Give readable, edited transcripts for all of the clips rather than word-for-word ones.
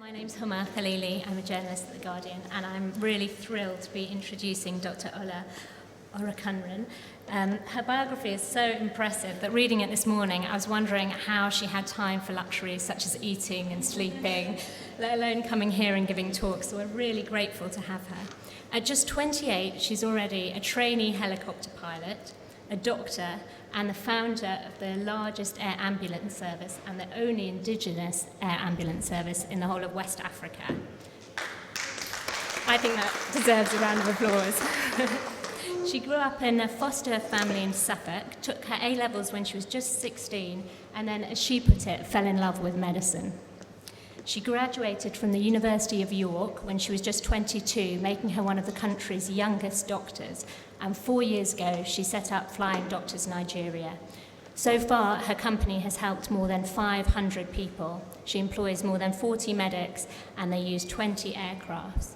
My name's Huma Khalili. I'm a journalist at The Guardian, and I'm really thrilled to be introducing Dr. Ola Orekunrin. Her biography is so impressive that reading it this morning, I was wondering how she had time for luxuries such as eating and sleeping, let alone coming here and giving talks. So we're really grateful to have her. At just 28, she's already a trainee helicopter pilot, a doctor, and the founder of the largest air ambulance service and the only indigenous air ambulance service in the whole of West Africa. I think that deserves a round of applause. She grew up in a foster family in Suffolk, took her A-levels when she was just 16, and then, as she put it, fell in love with medicine. She graduated from the University of York when she was just 22, making her one of the country's youngest doctors. And 4 years ago, she set up Flying Doctors Nigeria. So far, her company has helped more than 500 people. She employs more than 40 medics, and they use 20 aircrafts.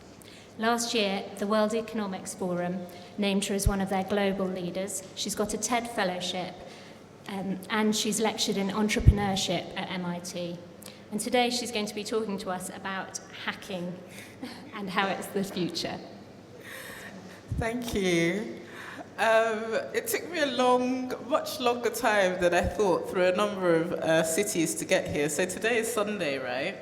Last year, the World Economic Forum named her as one of their global leaders. She's got a TED Fellowship, and she's lectured in entrepreneurship at MIT. And today she's going to be talking to us about hacking and how it's the future. Thank you. It took me much longer time than I thought through a number of cities to get here. So today is Sunday, right?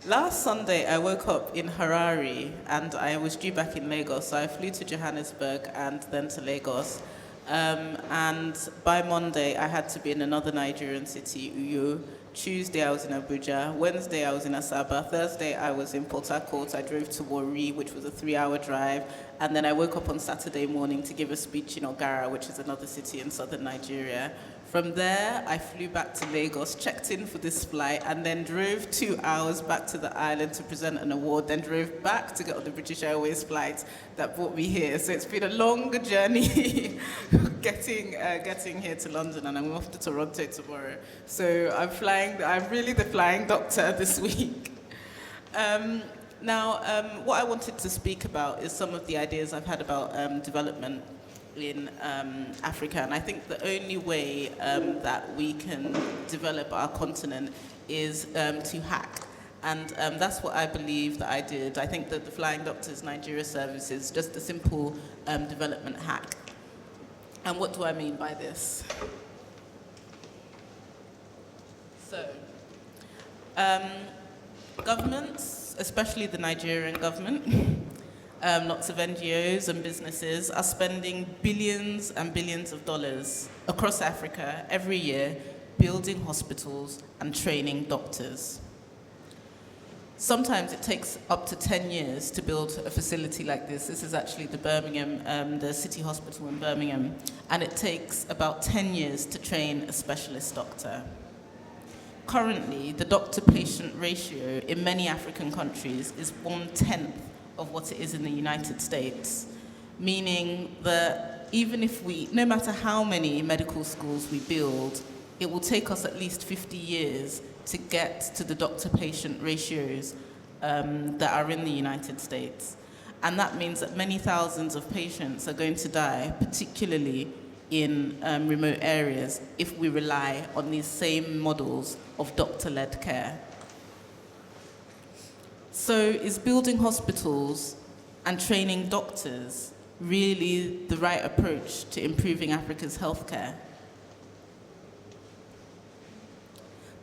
Last Sunday I woke up in Harare and I was due back in Lagos. So I flew to Johannesburg and then to Lagos. And by Monday I had to be in another Nigerian city, Uyo. Tuesday I was in Abuja, Wednesday I was in Asaba, Thursday I was in Port Harcourt, I drove to Warri, which was a 3-hour drive, and then I woke up on Saturday morning to give a speech in Ogara, which is another city in southern Nigeria. From there, I flew back to Lagos, checked in for this flight, and then drove 2 hours back to the island to present an award, then drove back to get on the British Airways flight that brought me here. So it's been a longer journey getting here to London, and I'm off to Toronto tomorrow. So I'm really the flying doctor this week. What I wanted to speak about is some of the ideas I've had about development in Africa, and I think the only way that we can develop our continent is to hack. And that's what I believe that I did. I think that the Flying Doctors Nigeria service is just a simple development hack. And what do I mean by this? So, governments, especially the Nigerian government, lots of NGOs and businesses are spending billions and billions of dollars across Africa every year building hospitals and training doctors. Sometimes it takes up to 10 years to build a facility like this. This is actually the City Hospital in Birmingham, and it takes about 10 years to train a specialist doctor. Currently, the doctor-patient ratio in many African countries is 1/10 of what it is in the United States, meaning that no matter how many medical schools we build, it will take us at least 50 years to get to the doctor-patient ratios that are in the United States. And that means that many thousands of patients are going to die, particularly in remote areas, if we rely on these same models of doctor-led care. So is building hospitals and training doctors really the right approach to improving Africa's healthcare?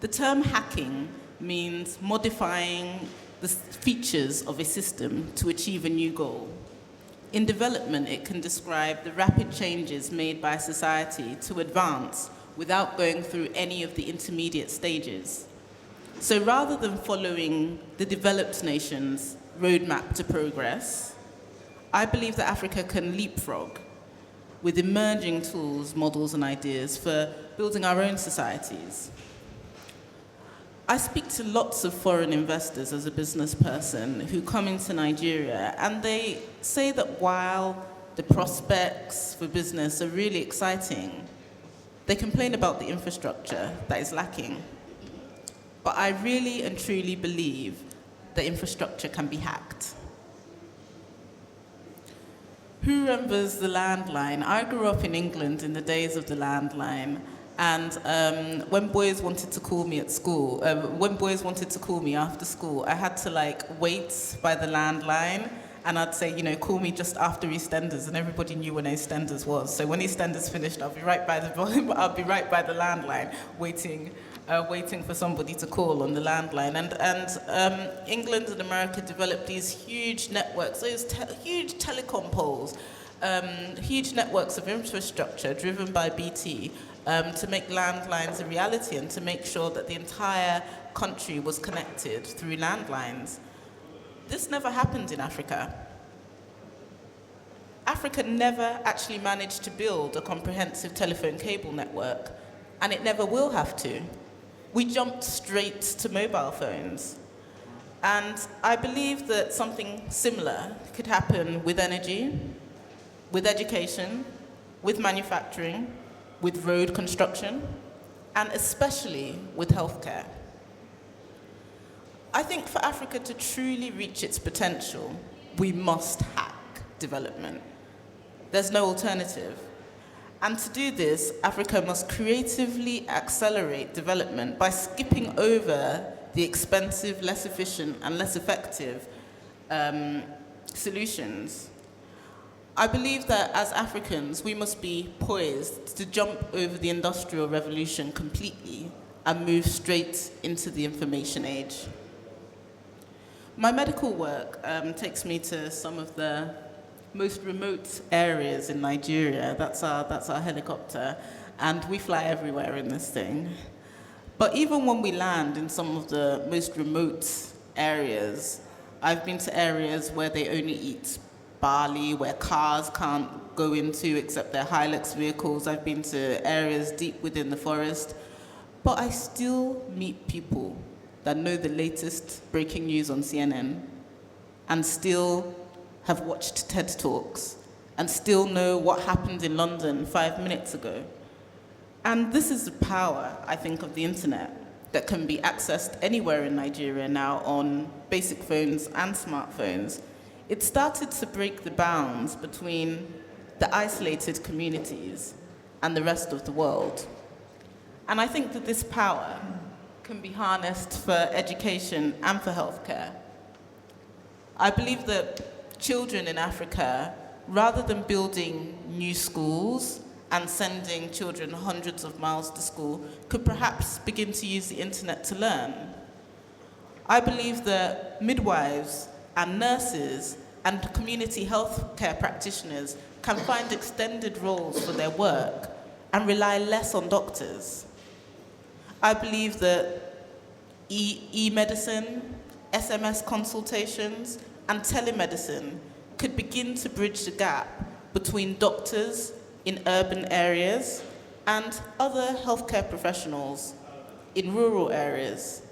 The term hacking means modifying the features of a system to achieve a new goal. In development, it can describe the rapid changes made by society to advance without going through any of the intermediate stages. So rather than following the developed nations' roadmap to progress, I believe that Africa can leapfrog with emerging tools, models, and ideas for building our own societies. I speak to lots of foreign investors as a business person who come into Nigeria, and they say that while the prospects for business are really exciting, they complain about the infrastructure that is lacking. But I really and truly believe that infrastructure can be hacked. Who remembers the landline? I grew up in England in the days of the landline, And when boys wanted to call me at school, when boys wanted to call me after school, I had to like wait by the landline, and I'd say, you know, call me just after EastEnders, and everybody knew when EastEnders was. So when EastEnders finished, I'll be right by the landline, waiting for somebody to call on the landline. And England and America developed these huge networks, those huge telecom poles, huge networks of infrastructure driven by BT, to make landlines a reality and to make sure that the entire country was connected through landlines. This never happened in Africa. Africa never actually managed to build a comprehensive telephone cable network, and it never will have to. We jumped straight to mobile phones. And I believe that something similar could happen with energy, with education, with manufacturing, with road construction, and especially with healthcare. I think for Africa to truly reach its potential, we must hack development. There's no alternative. And to do this, Africa must creatively accelerate development by skipping over the expensive, less efficient, and less effective solutions. I believe that as Africans, we must be poised to jump over the Industrial Revolution completely and move straight into the information age. My medical work takes me to some of the most remote areas in Nigeria. That's our helicopter, and we fly everywhere in this thing. But even when we land in some of the most remote areas, I've been to areas where they only eat barley, where cars can't go into except their Hilux vehicles. I've been to areas deep within the forest, but I still meet people that know the latest breaking news on CNN and still have watched TED Talks and still know what happened in London 5 minutes ago. And this is the power, I think, of the internet that can be accessed anywhere in Nigeria now on basic phones and smartphones. It started to break the bounds between the isolated communities and the rest of the world. And I think that this power can be harnessed for education and for healthcare. I believe that children in Africa, rather than building new schools and sending children hundreds of miles to school, could perhaps begin to use the internet to learn. I believe that midwives and nurses and community health care practitioners can find extended roles for their work and rely less on doctors. I believe that e-medicine, SMS consultations, and telemedicine could begin to bridge the gap between doctors in urban areas and other healthcare professionals in rural areas.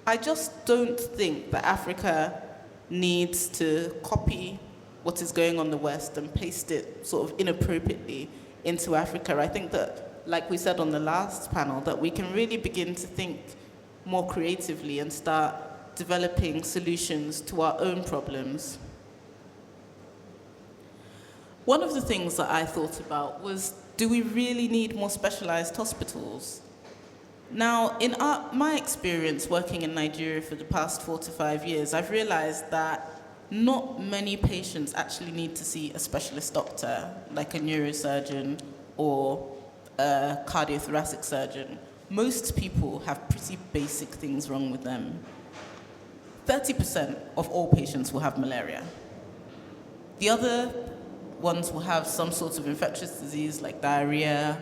I just don't think that Africa needs to copy what is going on in the West and paste it sort of inappropriately into Africa. I think that, like we said on the last panel, that we can really begin to think more creatively and start developing solutions to our own problems. One of the things that I thought about was, do we really need more specialized hospitals? Now, in my experience working in Nigeria for the past 4 to 5 years, I've realized that not many patients actually need to see a specialist doctor, like a neurosurgeon or a cardiothoracic surgeon. Most people have pretty basic things wrong with them. 30% of all patients will have malaria. The other ones will have some sort of infectious disease like diarrhea,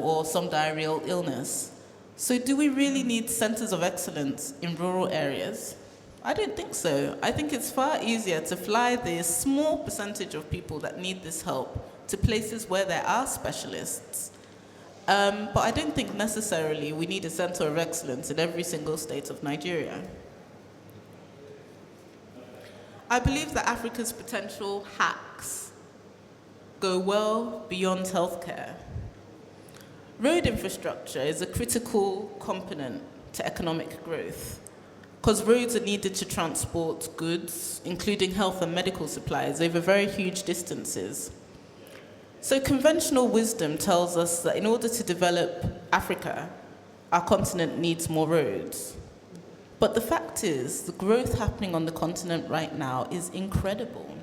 or some diarrheal illness. So do we really need centers of excellence in rural areas? I don't think so. I think it's far easier to fly the small percentage of people that need this help to places where there are specialists. But I don't think necessarily we need a center of excellence in every single state of Nigeria. I believe that Africa's potential hacks go well beyond healthcare. Road infrastructure is a critical component to economic growth because roads are needed to transport goods, including health and medical supplies, over very huge distances. So conventional wisdom tells us that in order to develop Africa, our continent needs more roads. But the fact is, the growth happening on the continent right now is incredible.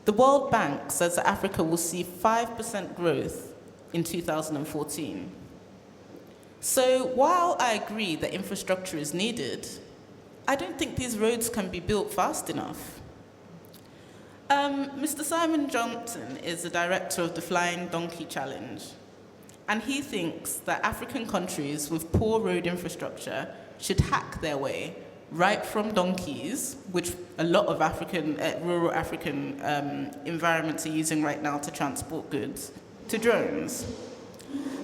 The World Bank says that Africa will see 5% growth in 2014. So while I agree that infrastructure is needed, I don't think these roads can be built fast enough. Mr. Simon Johnson is the director of the Flying Donkey Challenge, and he thinks that African countries with poor road infrastructure should hack their way right from donkeys, which a lot of rural African environments are using right now to transport goods, to drones.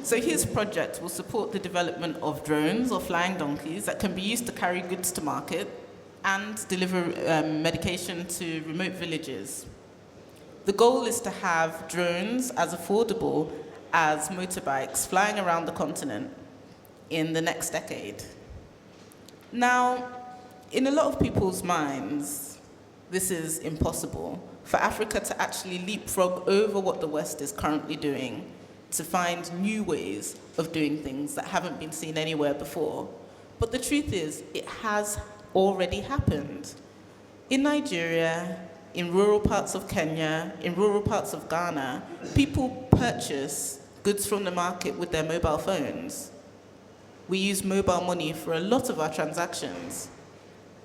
So his project will support the development of drones or flying donkeys that can be used to carry goods to market and deliver medication to remote villages. The goal is to have drones as affordable as motorbikes flying around the continent in the next decade. Now, in a lot of people's minds, this is impossible for Africa to actually leapfrog over what the West is currently doing to find new ways of doing things that haven't been seen anywhere before. But the truth is, it has already happened. In Nigeria, in rural parts of Kenya, in rural parts of Ghana, people purchase goods from the market with their mobile phones. We use mobile money for a lot of our transactions.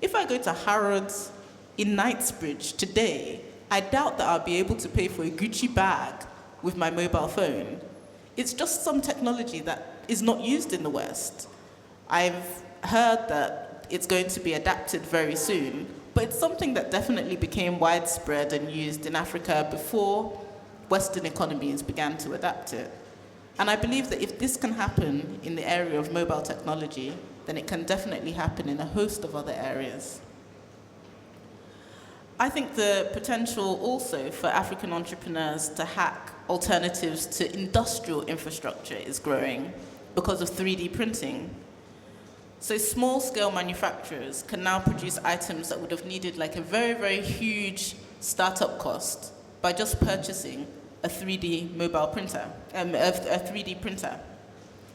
If I go to Harrods in Knightsbridge today, I doubt that I'll be able to pay for a Gucci bag with my mobile phone. It's just some technology that is not used in the West. I've heard that it's going to be adapted very soon, but it's something that definitely became widespread and used in Africa before Western economies began to adapt it. And I believe that if this can happen in the area of mobile technology, then it can definitely happen in a host of other areas. I think the potential also for African entrepreneurs to hack alternatives to industrial infrastructure is growing because of 3D printing. So small-scale manufacturers can now produce items that would have needed like a very, very huge startup cost by just purchasing a 3D mobile printer, a 3D printer.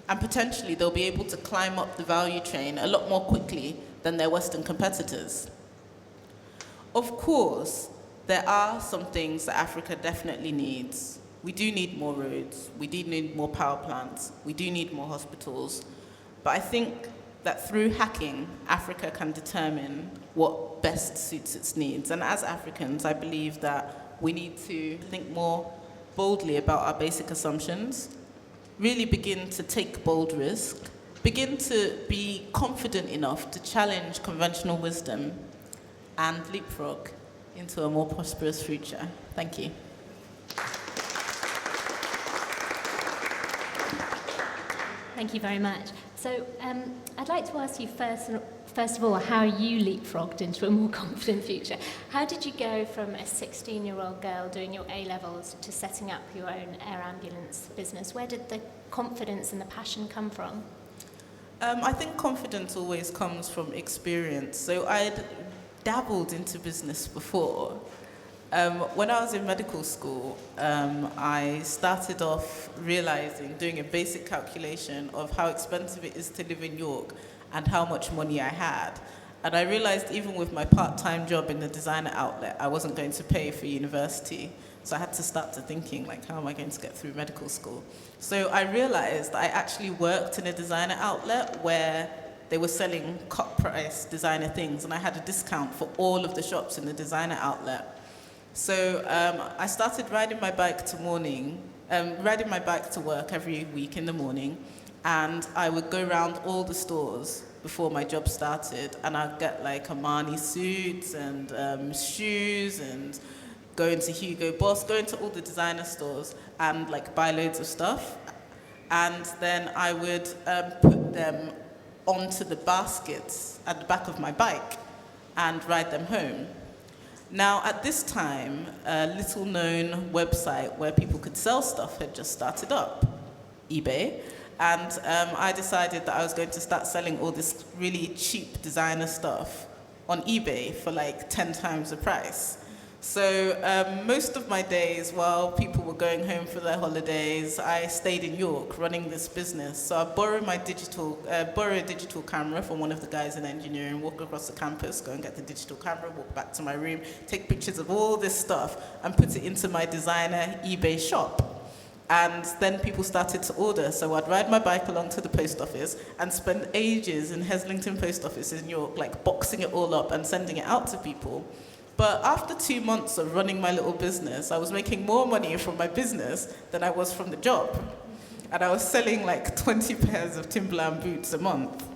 And potentially they'll be able to climb up the value chain a lot more quickly than their Western competitors. Of course, there are some things that Africa definitely needs. We do need more roads, we do need more power plants, we do need more hospitals. But I think that through hacking, Africa can determine what best suits its needs. And as Africans, I believe that we need to think more boldly about our basic assumptions, really begin to take bold risk, begin to be confident enough to challenge conventional wisdom, and leapfrog into a more prosperous future. Thank you. Thank you very much. So I'd like to ask you first of all, how you leapfrogged into a more confident future. How did you go from a 16-year-old girl doing your A-levels to setting up your own air ambulance business? Where did the confidence and the passion come from? I think confidence always comes from experience. So I'd dabbled into business before. When I was in medical school, I started off doing a basic calculation of how expensive it is to live in York and how much money I had. And I realized even with my part-time job in the designer outlet, I wasn't going to pay for university. So I had to start to thinking, like, how am I going to get through medical school? So I realized I actually worked in a designer outlet where they were selling cut-price designer things, and I had a discount for all of the shops in the designer outlet. So I started riding my bike to work every week in the morning, and I would go around all the stores before my job started, and I'd get like Armani suits and shoes, and go into Hugo Boss, go into all the designer stores and like buy loads of stuff, and then I would put them onto the baskets at the back of my bike and ride them home. Now, at this time, a little-known website where people could sell stuff had just started up, eBay, and I decided that I was going to start selling all this really cheap designer stuff on eBay for like 10 times the price. So most of my days, while people were going home for their holidays, I stayed in York running this business. So I borrow a digital camera from one of the guys in engineering, walk across the campus, go and get the digital camera, walk back to my room, take pictures of all this stuff, and put it into my designer eBay shop. And then people started to order. So I'd ride my bike along to the post office and spend ages in Heslington Post Office in York, like boxing it all up and sending it out to people. But after 2 months of running my little business, I was making more money from my business than I was from the job. And I was selling like 20 pairs of Timberland boots a month.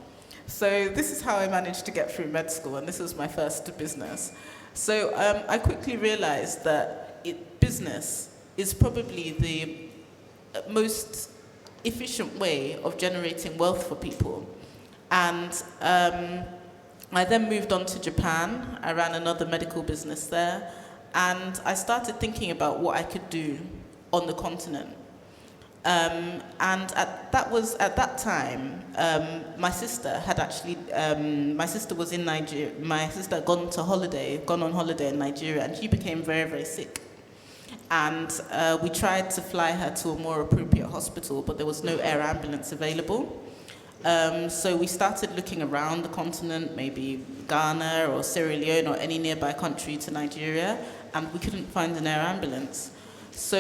So this is how I managed to get through med school, and this was my first business. So I quickly realized that business is probably the most efficient way of generating wealth for people. And I then moved on to Japan. I ran another medical business there, and I started thinking about what I could do on the continent. And at that time, my sister had actually, my sister was in Nigeria. My sister had gone on holiday in Nigeria, and she became very, very sick. And we tried to fly her to a more appropriate hospital, but there was no air ambulance available. So we started looking around the continent, maybe Ghana or Sierra Leone or any nearby country to Nigeria, and we couldn't find an air ambulance. So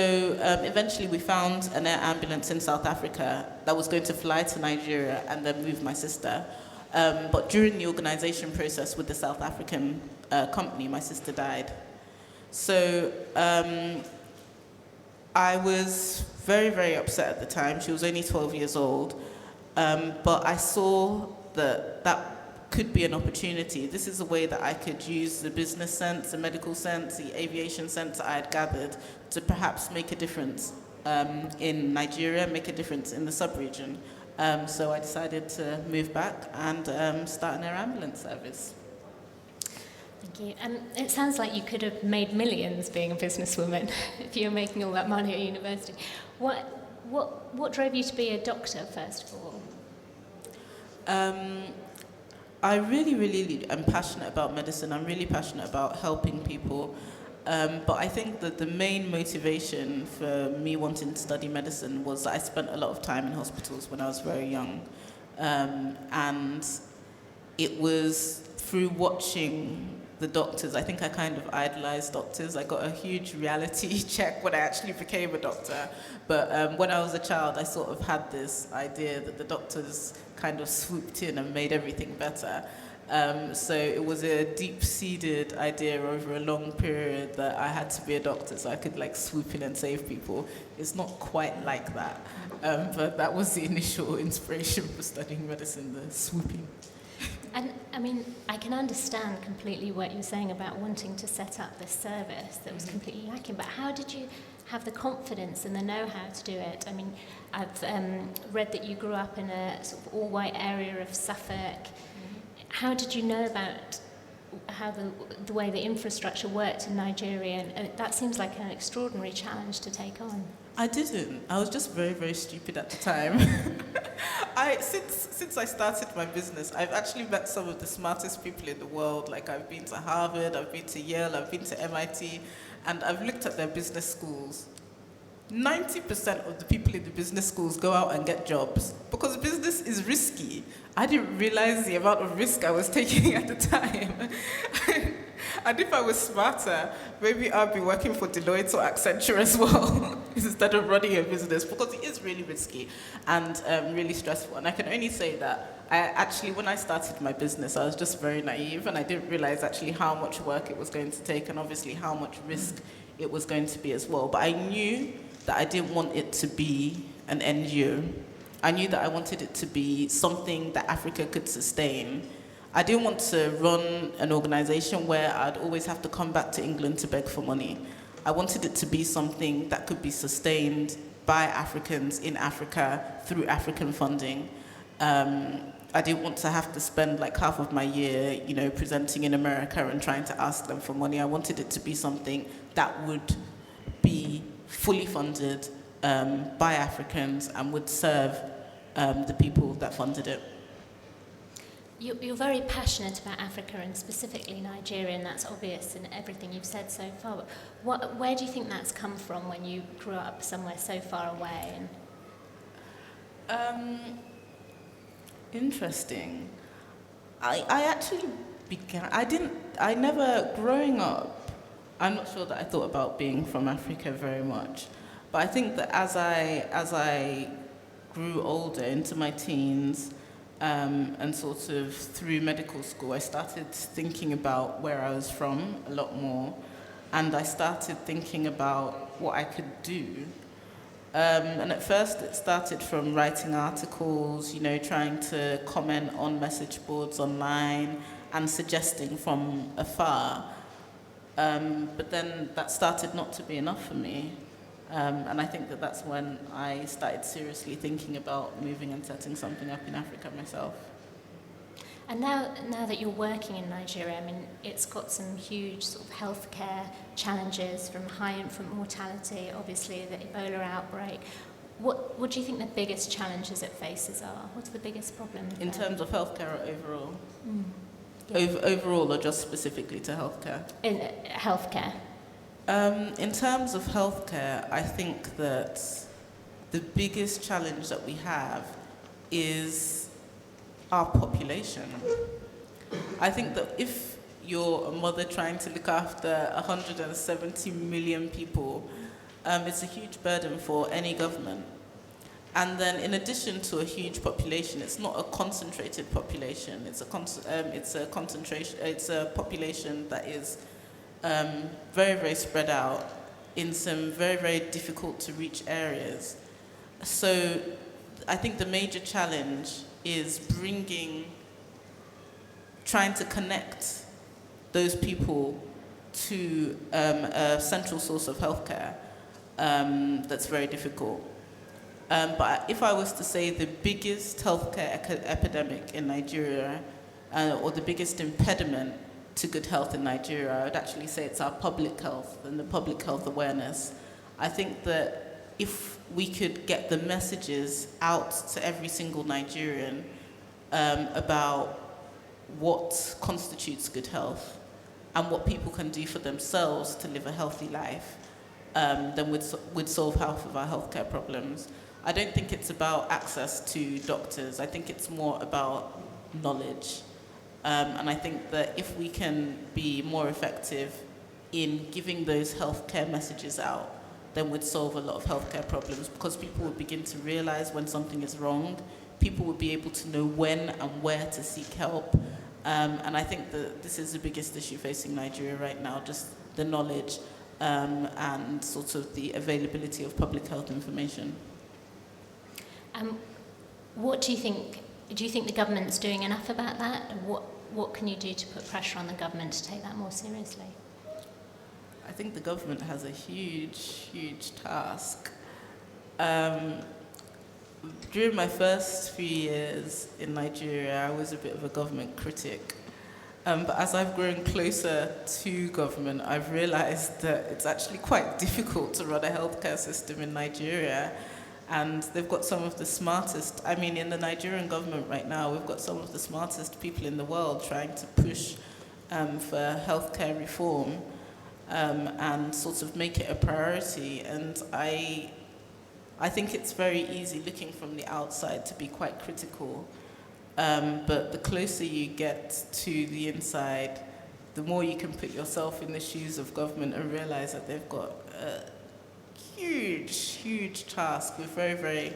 eventually we found an air ambulance in South Africa that was going to fly to Nigeria and then move my sister. But during the organization process with the South African company, my sister died. So I was very, very upset at the time. She was only 12 years old. But I saw that could be an opportunity. This is a way that I could use the business sense, the medical sense, the aviation sense I had gathered to perhaps make a difference in Nigeria, make a difference in the sub-region. So I decided to move back and start an air ambulance service. Thank you. And it sounds like you could have made millions being a businesswoman if you were making all that money at university. What drove you to be a doctor, first of all? I really am passionate about medicine. I'm really passionate about helping people. But I think that the main motivation for me wanting to study medicine was that I spent a lot of time in hospitals when I was very young. And it was through watching the doctors. I think I kind of idolized doctors. I got a huge reality check when I actually became a doctor. But when I was a child, I sort of had this idea that the doctors kind of swooped in and made everything better. So it was a deep-seated idea over a long period that I had to be a doctor so I could like swoop in and save people. It's not quite like that. But that was the initial inspiration for studying medicine, the swooping. And I mean, I can understand completely what you're saying about wanting to set up this service that was completely lacking, but how did you have the confidence and the know-how to do it? I mean, I've read that you grew up in a sort of all-white area of Suffolk. How did you know about how the way the infrastructure worked in Nigeria? And that seems like an extraordinary challenge to take on. I didn't. I was just very, very stupid at the time. Since I started my business, I've actually met some of the smartest people in the world. Like I've been to Harvard, I've been to Yale, I've been to MIT, and I've looked at their business schools. 90% of the people in the business schools go out and get jobs because business is risky. I didn't realize the amount of risk I was taking at the time. And if I was smarter, maybe I'd be working for Deloitte or Accenture as well instead of running a business, because it is really risky and really stressful. And I can only say that when I started my business, I was just very naive and I didn't realize actually how much work it was going to take and obviously how much risk it was going to be as well. But I knew that I didn't want it to be an NGO. I knew that I wanted it to be something that Africa could sustain. I didn't want to run an organization where I'd always have to come back to England to beg for money. I wanted it to be something that could be sustained by Africans in Africa through African funding. I didn't want to have to spend like half of my year, presenting in America and trying to ask them for money. I wanted it to be something that would be fully funded by Africans and would serve the people that funded it. You're very passionate about Africa and specifically Nigeria, and that's obvious in everything you've said so far. Where do you think that's come from when you grew up somewhere so far away? Interesting. I actually growing up, I'm not sure that I thought about being from Africa very much. But I think that as I grew older into my teens, and sort of through medical school, I started thinking about where I was from a lot more, and I started thinking about what I could do. And at first it started from writing articles, trying to comment on message boards online and suggesting from afar. But then that started not to be enough for me. And I think that that's when I started seriously thinking about moving and setting something up in Africa myself. And now that you're working in Nigeria, I mean, it's got some huge sort of healthcare challenges, from high infant mortality, obviously the Ebola outbreak. What do you think the biggest challenges it faces are? What's the biggest problem? In terms of healthcare or overall? Yeah. Overall or just specifically to healthcare? In healthcare. In terms of healthcare, I think that the biggest challenge that we have is our population. I think that if you're a mother trying to look after 170 million people, it's a huge burden for any government. And then in addition to a huge population, it's not a concentrated population. It's a population that is very, very spread out in some very, very difficult to reach areas. So I think the major challenge is trying to connect those people to a central source of healthcare that's very difficult. But if I was to say the biggest healthcare epidemic in Nigeria, or the biggest impediment to good health in Nigeria, I would actually say it's our public health and the public health awareness. I think that if we could get the messages out to every single Nigerian about what constitutes good health and what people can do for themselves to live a healthy life, then we'd solve half of our healthcare problems. I don't think it's about access to doctors. I think it's more about knowledge. And I think that if we can be more effective in giving those healthcare messages out, then we'd solve a lot of healthcare problems, because people would begin to realize when something is wrong. People would be able to know when and where to seek help. And I think that this is the biggest issue facing Nigeria right now, just the knowledge and sort of the availability of public health information. What do you think? Do you think the government's doing enough about that? And what can you do to put pressure on the government to take that more seriously? I think the government has a huge, huge task. During my first few years in Nigeria, I was a bit of a government critic. But as I've grown closer to government, I've realized that it's actually quite difficult to run a healthcare system in Nigeria. And they've got some of the smartest, in the Nigerian government right now, we've got some of the smartest people in the world trying to push for healthcare reform and sort of make it a priority. And I think it's very easy looking from the outside to be quite critical. But the closer you get to the inside, the more you can put yourself in the shoes of government and realize that they've got huge task with very, very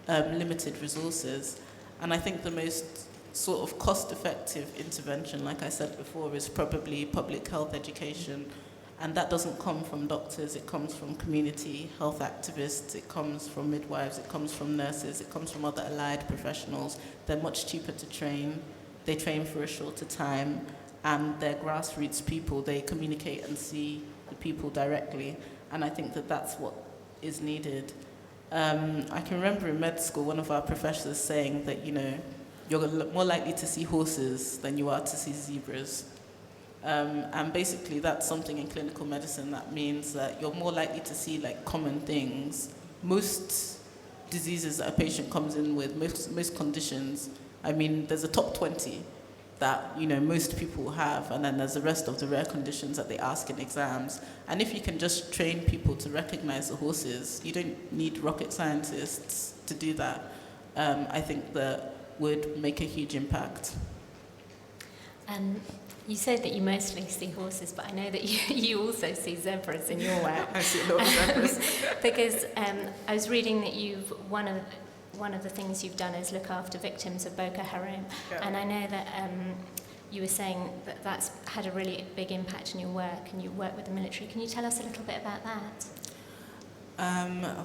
limited resources. And I think the most sort of cost-effective intervention, like I said before, is probably public health education. And that doesn't come from doctors, it comes from community health activists, it comes from midwives, it comes from nurses, it comes from other allied professionals. They're much cheaper to train, they train for a shorter time, and they're grassroots people, they communicate and see the people directly. And I think that that's what is needed. I can remember in med school, one of our professors saying that, you're more likely to see horses than you are to see zebras. And basically that's something in clinical medicine that means that you're more likely to see common things. Most diseases that a patient comes in with, most conditions, there's a top 20. that most people have, and then there's the rest of the rare conditions that they ask in exams. And if you can just train people to recognize the horses, you don't need rocket scientists to do that. I think that would make a huge impact. You said that you mostly see horses, but I know that you also see zebras in your work. I see a lot of zebras. Because I was reading that one of the things you've done is look after victims of Boko Haram. Yeah. And I know that you were saying that that's had a really big impact in your work, and you work with the military. Can you tell us a little bit about that?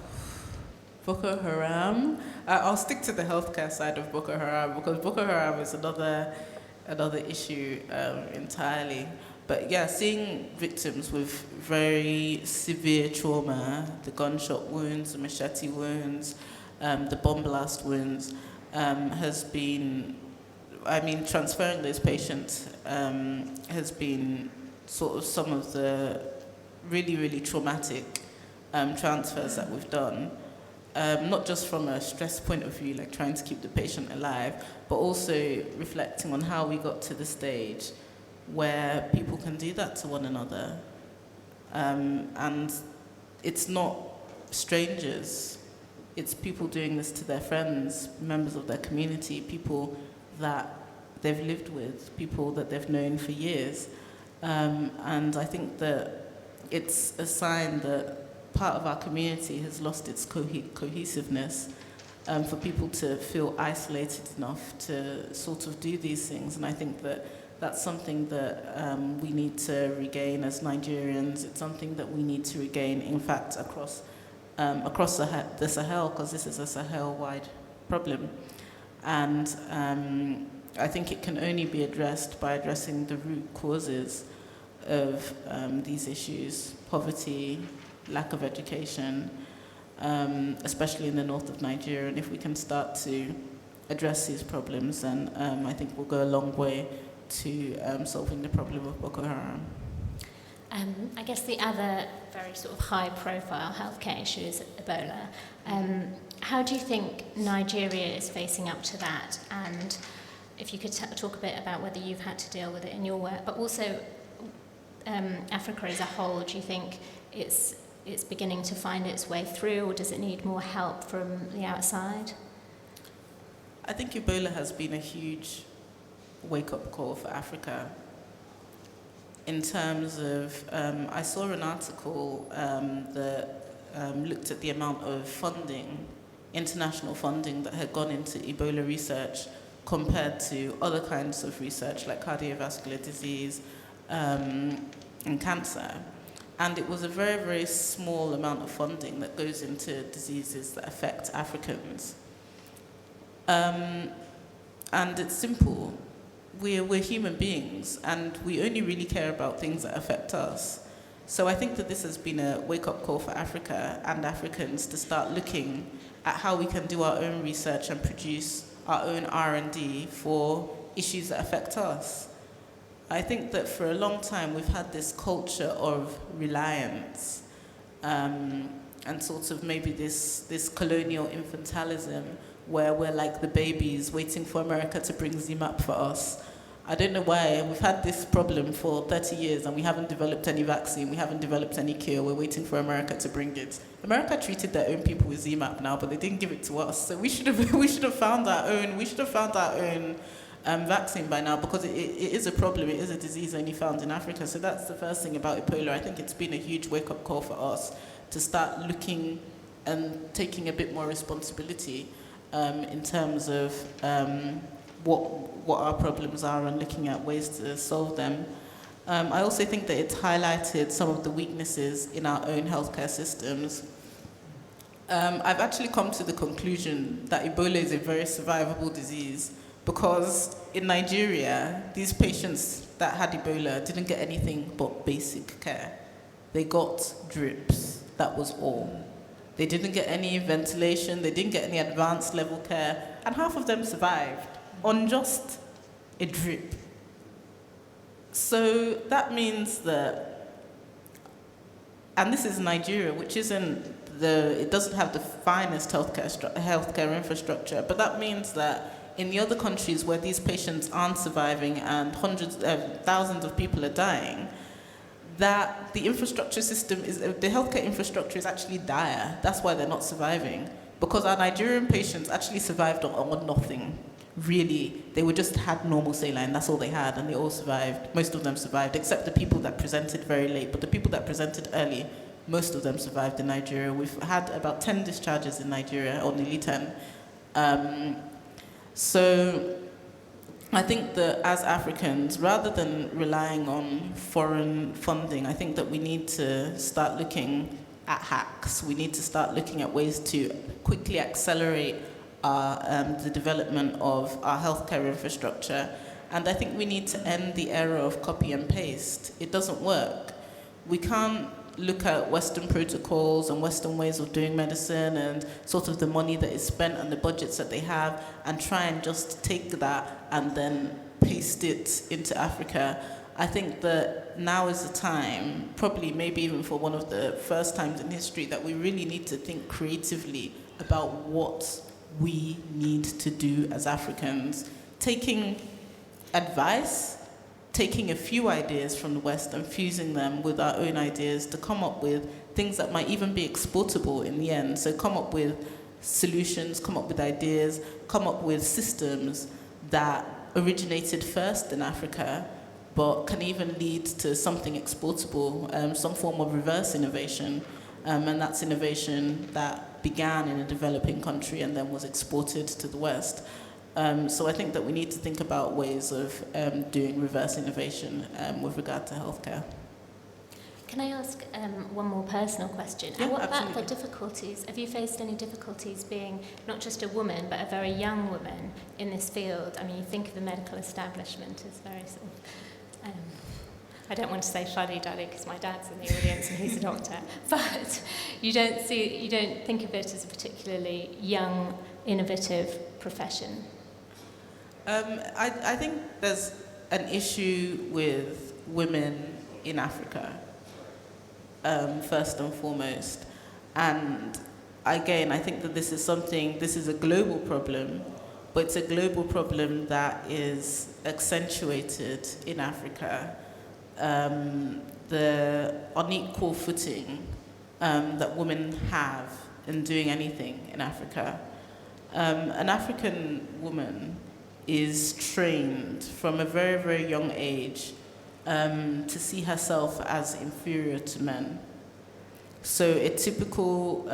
Boko Haram. I'll stick to the healthcare side of Boko Haram, because Boko Haram is another issue entirely. But yeah, seeing victims with very severe trauma, the gunshot wounds, the machete wounds, the bomb blast wounds, has been, transferring those patients has been sort of some of the really, really traumatic transfers that we've done. Not just from a stress point of view, like trying to keep the patient alive, but also reflecting on how we got to the stage where people can do that to one another. And it's not strangers. It's people doing this to their friends, members of their community, people that they've lived with, people that they've known for years. And I think that it's a sign that part of our community has lost its cohesiveness, for people to feel isolated enough to sort of do these things. And I think that that's something that we need to regain as Nigerians. It's something that we need to regain, in fact, across the Sahel, because this is a Sahel-wide problem. And I think it can only be addressed by addressing the root causes of these issues: poverty, lack of education, especially in the north of Nigeria. And if we can start to address these problems, then I think we'll go a long way to solving the problem of Boko Haram. I guess the other very sort of high-profile healthcare issue is Ebola. How do you think Nigeria is facing up to that? And if you could talk a bit about whether you've had to deal with it in your work, but also Africa as a whole, do you think it's beginning to find its way through, or does it need more help from the outside? I think Ebola has been a huge wake-up call for Africa. In terms of, I saw an article that looked at the amount of funding, international funding, that had gone into Ebola research compared to other kinds of research like cardiovascular disease and cancer. And it was a very, very small amount of funding that goes into diseases that affect Africans. And it's simple. We're human beings, and we only really care about things that affect us. So I think that this has been a wake-up call for Africa and Africans to start looking at how we can do our own research and produce our own R&D for issues that affect us. I think that for a long time we've had this culture of reliance, and sort of maybe this colonial infantilism where we're like the babies waiting for America to bring ZMapp for us. I don't know why. We've had this problem for 30 years and we haven't developed any vaccine, we haven't developed any cure, we're waiting for America to bring it. America treated their own people with ZMapp now, but they didn't give it to us. So we should have found our own vaccine by now, because it is a problem, it is a disease only found in Africa. So that's the first thing about Ebola. I think it's been a huge wake-up call for us to start looking and taking a bit more responsibility in terms of what our problems are and looking at ways to solve them. I also think that it's highlighted some of the weaknesses in our own healthcare systems. I've actually come to the conclusion that Ebola is a very survivable disease, because in Nigeria, these patients that had Ebola didn't get anything but basic care. They got drips, that was all. They didn't get any ventilation, they didn't get any advanced level care, and half of them survived on just a drip. So that means that, and this is Nigeria, which it doesn't have the finest healthcare infrastructure, but that means that in the other countries where these patients aren't surviving and thousands of people are dying, that the infrastructure system the healthcare infrastructure is actually dire. That's why they're not surviving. Because our Nigerian patients actually survived on nothing. Really, they just had normal saline, that's all they had, and they all survived. Most of them survived, except the people that presented very late. But the people that presented early, most of them survived in Nigeria. We've had about 10 discharges in Nigeria, or nearly 10. So I think that as Africans, rather than relying on foreign funding, I think that we need to start looking at hacks. We need to start looking at ways to quickly accelerate the development of our healthcare infrastructure. And I think we need to end the era of copy and paste. It doesn't work. We can't look at Western protocols and Western ways of doing medicine and sort of the money that is spent and the budgets that they have and try and just take that and then paste it into Africa. I think that now is the time, probably maybe even for one of the first times in history, that we really need to think creatively about what we need to do as Africans, taking advice, taking a few ideas from the West and fusing them with our own ideas to come up with things that might even be exportable in the end. So come up with solutions, come up with ideas, come up with systems that originated first in Africa, but can even lead to something exportable, some form of reverse innovation. And that's innovation that began in a developing country and then was exported to the West. So I think that we need to think about ways of doing reverse innovation with regard to healthcare. Can I ask one more personal question? Yeah, what absolutely. about the difficulties? Have you faced any difficulties being not just a woman, but a very young woman in this field? I mean, you think of the medical establishment as very sort of, I don't want to say fuddy-duddy because my dad's in the audience and he's a doctor, but you don't think of it as a particularly young, innovative profession. I think there's an issue with women in Africa, first and foremost. And again, I think that this is a global problem, but it's a global problem that is accentuated in Africa. The unequal footing that women have in doing anything in Africa. An African woman is trained from a very, very young age to see herself as inferior to men. So a typical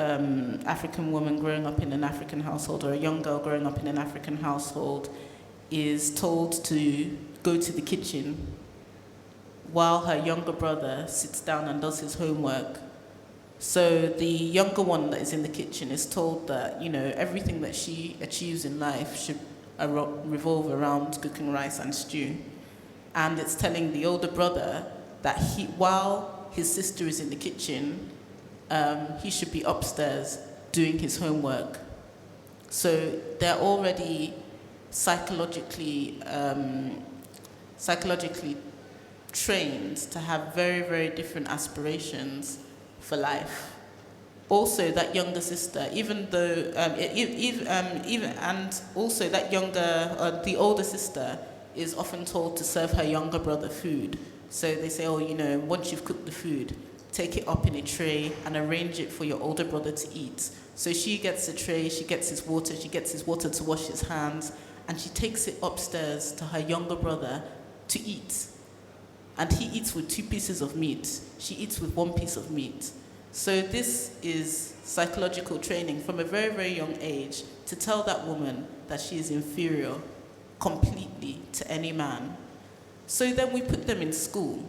African woman growing up in an African household, or a young girl growing up in an African household, is told to go to the kitchen while her younger brother sits down and does his homework. So the younger one that is in the kitchen is told that, everything that she achieves in life should revolve around cooking rice and stew. And it's telling the older brother that while his sister is in the kitchen, he should be upstairs doing his homework. So they're already psychologically trained to have very, very different aspirations for life. Also, that younger sister, even though, also that the older sister is often told to serve her younger brother food. So they say, once you've cooked the food, take it up in a tray and arrange it for your older brother to eat. So she gets a tray, she gets his water to wash his hands, and she takes it upstairs to her younger brother to eat. And he eats with 2 pieces of meat. She eats with 1 piece of meat. So this is psychological training from a very, very young age to tell that woman that she is inferior completely to any man. So then we put them in school.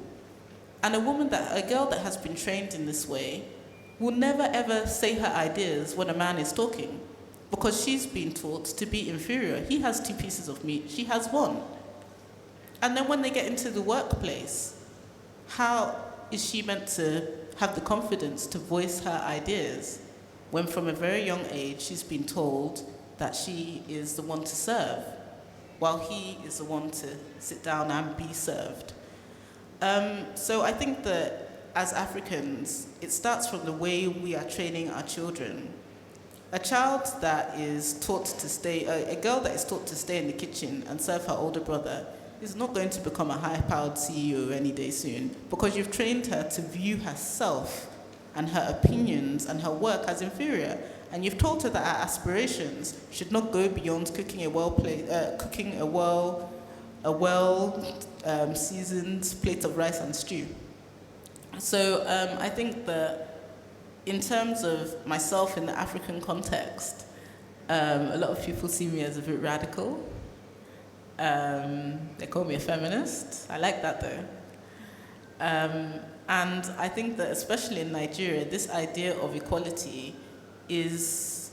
And a girl that has been trained in this way will never ever say her ideas when a man is talking, because she's been taught to be inferior. He has 2 pieces of meat, she has 1. And then when they get into the workplace, how is she meant to have the confidence to voice her ideas when from a very young age she's been told that she is the one to serve, while he is the one to sit down and be served? So I think that as Africans, it starts from the way we are training our children. a child that is taught to stay, a girl that is taught to stay in the kitchen and serve her older brother is not going to become a high-powered CEO any day soon, because you've trained her to view herself and her opinions and her work as inferior. And you've told her that her aspirations should not go beyond cooking a seasoned plate of rice and stew. So I think that in terms of myself in the African context, a lot of people see me as a bit radical. They call me a feminist. I like that though. And I think that especially in Nigeria, this idea of equality isn't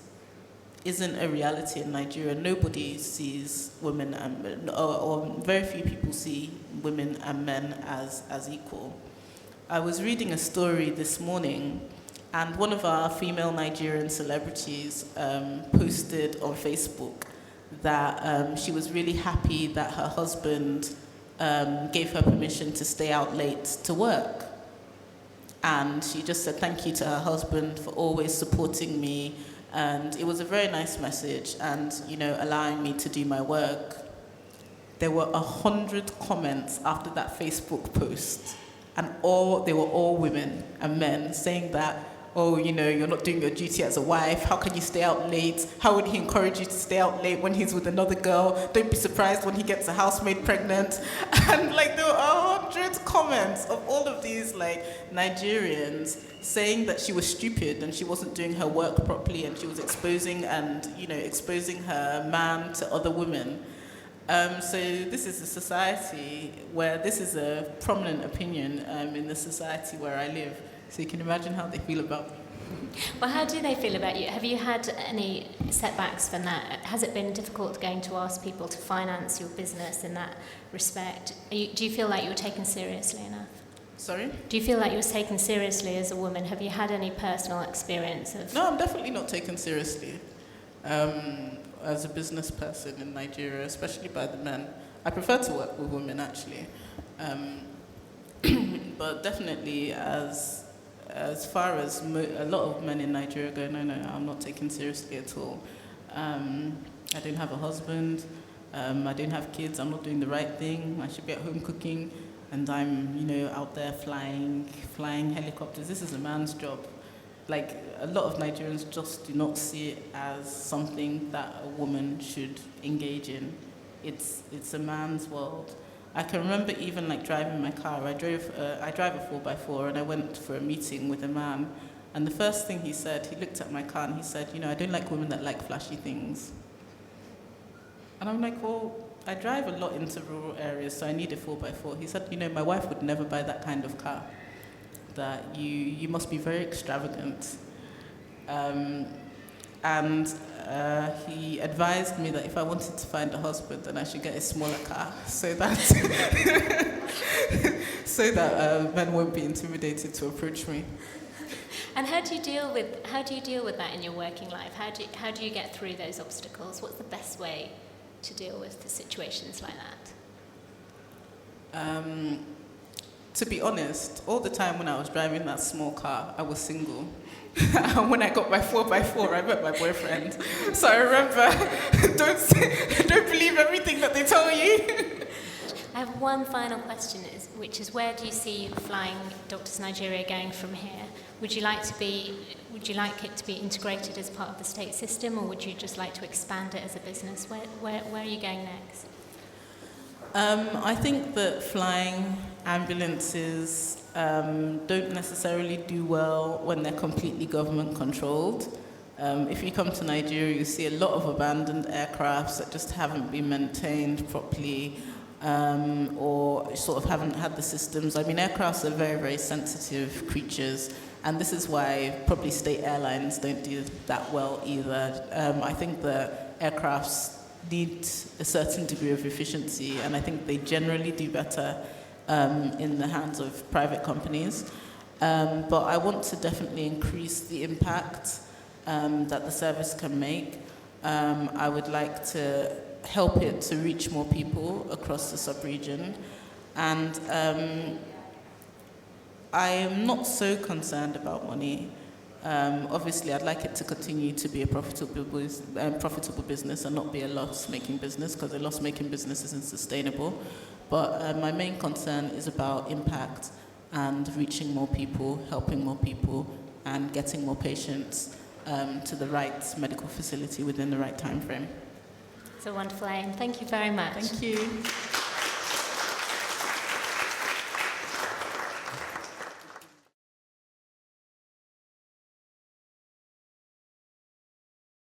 a reality in Nigeria. Nobody sees women and or very few people see women and men as equal. I was reading a story this morning, and one of our female Nigerian celebrities posted on Facebook that she was really happy that her husband gave her permission to stay out late to work. And she just said thank you to her husband for always supporting me. And it was a very nice message and, allowing me to do my work. There were 100 comments after that Facebook post. And they were all women and men saying that, oh, you're not doing your duty as a wife. How can you stay out late? How would he encourage you to stay out late when he's with another girl? Don't be surprised when he gets a housemaid pregnant. And there were 100 comments of all of these Nigerians saying that she was stupid and she wasn't doing her work properly and she was exposing her man to other women. So this is a society where this is a prominent opinion in the society where I live. So you can imagine how they feel about me. Well, how do they feel about you? Have you had any setbacks from that? Has it been difficult going to ask people to finance your business in that respect? Do you feel like you were taken seriously enough? Sorry? Do you feel like you were taken seriously as a woman? Have you had any personal experience of... No, I'm definitely not taken seriously as a business person in Nigeria, especially by the men. I prefer to work with women, actually. But definitely as far as a lot of men in Nigeria go, no, I'm not taken seriously at all. I don't have a husband, I don't have kids, I'm not doing the right thing, I should be at home cooking, and I'm, out there flying helicopters. This is a man's job. A lot of Nigerians just do not see it as something that a woman should engage in. It's a man's world. I can remember even driving my car. I drive a 4x4 and I went for a meeting with a man. And the first thing he said, he looked at my car and he said, I don't like women that like flashy things. And I'm like, well, I drive a lot into rural areas, so I need a 4x4. He said, my wife would never buy that kind of car. That you must be very extravagant. He advised me that if I wanted to find a husband, then I should get a smaller car, so that men won't be intimidated to approach me. And how do you deal with that in your working life? How do you get through those obstacles? What's the best way to deal with the situations like that? To be honest, all the time when I was driving that small car, I was single. And when I got my 4x4, I met my boyfriend. So I remember, don't believe everything that they tell you. I have one final question, which is where do you see Flying Doctors Nigeria going from here? Would you like it to be integrated as part of the state system, or would you just like to expand it as a business? Where are you going next? I think that flying ambulances don't necessarily do well when they're completely government controlled. If you come to Nigeria, you see a lot of abandoned aircrafts that just haven't been maintained properly, or sort of haven't had the systems. I mean, aircrafts are very, very sensitive creatures, and this is why probably state airlines don't do that well either. I think that aircrafts need a certain degree of efficiency, and I think they generally do better in the hands of private companies. But I want to definitely increase the impact that the service can make. I would like to help it to reach more people across the sub-region. And I am not so concerned about money. Obviously, I'd like it to continue to be a profitable business and not be a loss-making business, because a loss-making business isn't sustainable. But my main concern is about impact and reaching more people, helping more people, and getting more patients to the right medical facility within the right time frame. It's a wonderful aim. Thank you very much. Thank you.